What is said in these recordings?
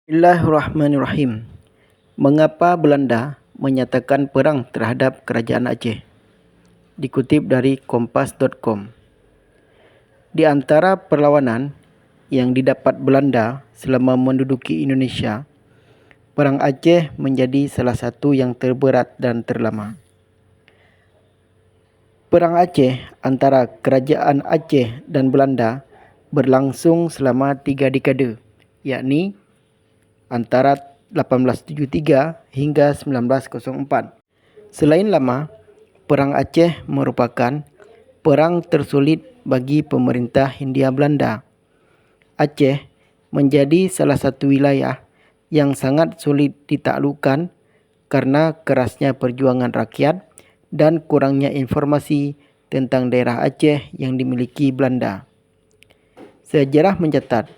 Bismillahirrahmanirrahim. Mengapa Belanda menyatakan perang terhadap Kerajaan Aceh? Dikutip dari kompas.com. Di antara perlawanan yang didapat Belanda selama menduduki Indonesia, Perang Aceh menjadi salah satu yang terberat dan terlama. Perang Aceh antara Kerajaan Aceh dan Belanda berlangsung selama 3 dekade, yakni antara 1873 hingga 1904. Selain lama, Perang Aceh merupakan perang tersulit bagi pemerintah Hindia Belanda. Aceh menjadi salah satu wilayah yang sangat sulit ditaklukkan karena kerasnya perjuangan rakyat dan kurangnya informasi tentang daerah Aceh yang dimiliki Belanda. Sejarah mencatat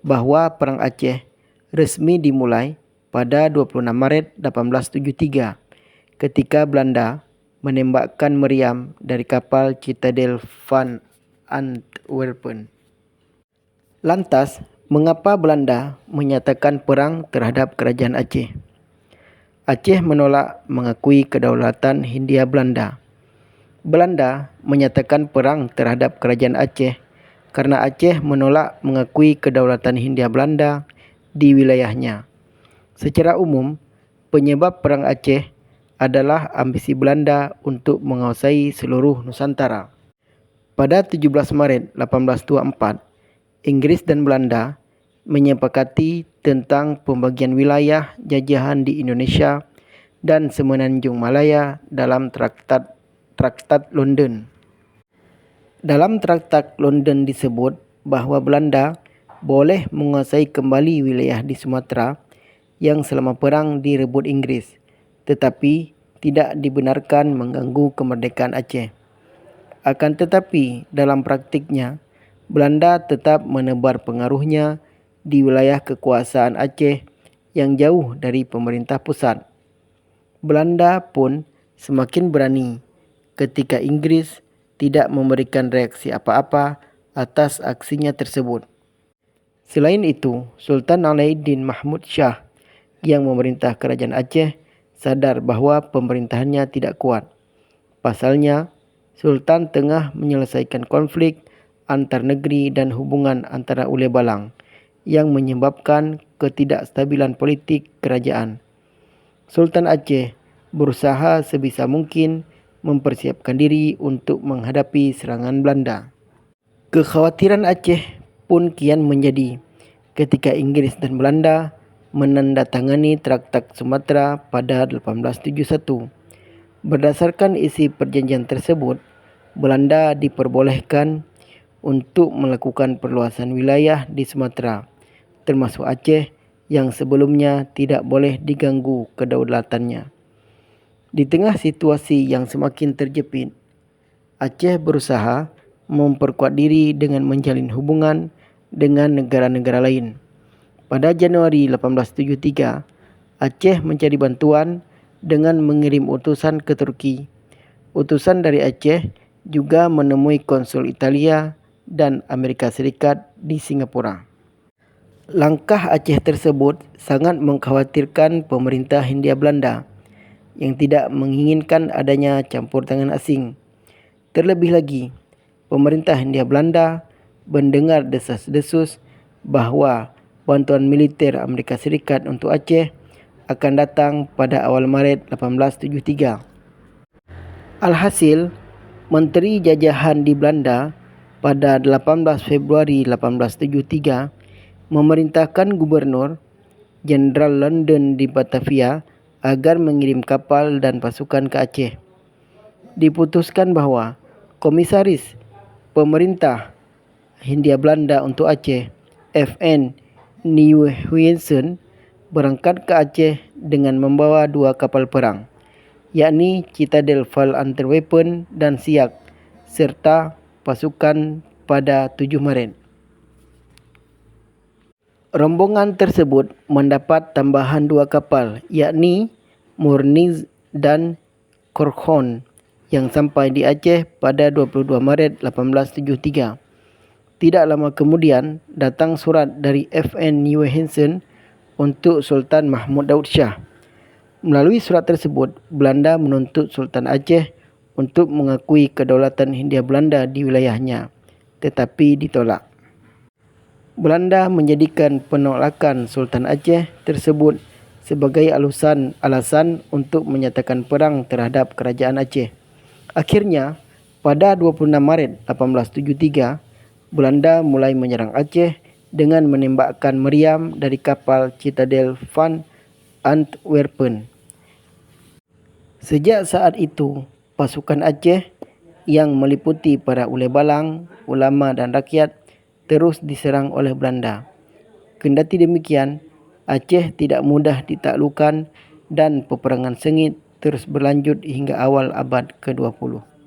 bahawa Perang Aceh resmi dimulai pada 26 Maret 1873 ketika Belanda menembakkan meriam dari kapal Citadel van Antwerpen. Lantas, mengapa Belanda menyatakan perang terhadap Kerajaan Aceh? Aceh menolak mengakui kedaulatan Hindia Belanda. Belanda menyatakan perang terhadap Kerajaan Aceh karena Aceh menolak mengakui kedaulatan Hindia Belanda di wilayahnya. Secara umum, penyebab Perang Aceh adalah ambisi Belanda untuk menguasai seluruh Nusantara. Pada 17 Maret 1824, Inggris dan Belanda menyepakati tentang pembagian wilayah jajahan di Indonesia dan Semenanjung Malaya dalam Traktat London. Dalam Traktat London disebut bahawa Belanda boleh menguasai kembali wilayah di Sumatera yang selama perang direbut Inggris, tetapi tidak dibenarkan mengganggu kemerdekaan Aceh. Akan tetapi, dalam praktiknya, Belanda tetap menebar pengaruhnya di wilayah kekuasaan Aceh yang jauh dari pemerintah pusat. Belanda pun semakin berani ketika Inggris tidak memberikan reaksi apa-apa atas aksinya tersebut. Selain itu, Sultan Alauddin Mahmud Shah yang memerintah Kerajaan Aceh sadar bahawa pemerintahannya tidak kuat. Pasalnya, Sultan tengah menyelesaikan konflik antar negeri dan hubungan antara Uleh Balang yang menyebabkan ketidakstabilan politik kerajaan. Sultan Aceh berusaha sebisa mungkin mempersiapkan diri untuk menghadapi serangan Belanda. Kekhawatiran Aceh pun kian menjadi ketika Inggris dan Belanda menandatangani Traktat Sumatera pada 1871. Berdasarkan isi perjanjian tersebut, Belanda diperbolehkan untuk melakukan perluasan wilayah di Sumatera, termasuk Aceh yang sebelumnya tidak boleh diganggu kedaulatannya. Di tengah situasi yang semakin terjepit, Aceh berusaha memperkuat diri dengan menjalin hubungan dengan negara-negara lain. Pada Januari 1873, Aceh mencari bantuan dengan mengirim utusan ke Turki. Utusan dari Aceh juga menemui konsul Italia dan Amerika Serikat di Singapura. Langkah Aceh tersebut sangat mengkhawatirkan pemerintah Hindia Belanda yang tidak menginginkan adanya campur tangan asing. Terlebih lagi, pemerintah Hindia Belanda mendengar desas-desus bahawa bantuan militer Amerika Serikat untuk Aceh akan datang pada awal Maret 1873. Alhasil, Menteri Jajahan di Belanda pada 18 Februari 1873 memerintahkan Gubernur Jenderal London di Batavia agar mengirim kapal dan pasukan ke Aceh. Diputuskan bahawa Komisaris Pemerintah Hindia Belanda untuk Aceh, F.N. Nieuwenhuisen, berangkat ke Aceh dengan membawa 2 kapal perang, yakni Citadel van Antwerpen dan Siak, serta pasukan pada 7 Maret. Rombongan tersebut mendapat tambahan 2 kapal, yakni Murniz dan Korkhon, yang sampai di Aceh pada 22 Maret 1873. Tidak lama kemudian, datang surat dari F.N. Nieuwenhuisen untuk Sultan Mahmud Daud Shah. Melalui surat tersebut, Belanda menuntut Sultan Aceh untuk mengakui kedaulatan Hindia Belanda di wilayahnya, tetapi ditolak. Belanda menjadikan penolakan Sultan Aceh tersebut sebagai alasan untuk menyatakan perang terhadap kerajaan Aceh. Akhirnya, pada 26 Maret 1873, Belanda mulai menyerang Aceh dengan menembakkan meriam dari kapal Citadel van Antwerpen. Sejak saat itu, pasukan Aceh yang meliputi para ulai balang, ulama dan rakyat terus diserang oleh Belanda. Kendati demikian, Aceh tidak mudah ditaklukkan dan peperangan sengit terus berlanjut hingga awal abad ke-20.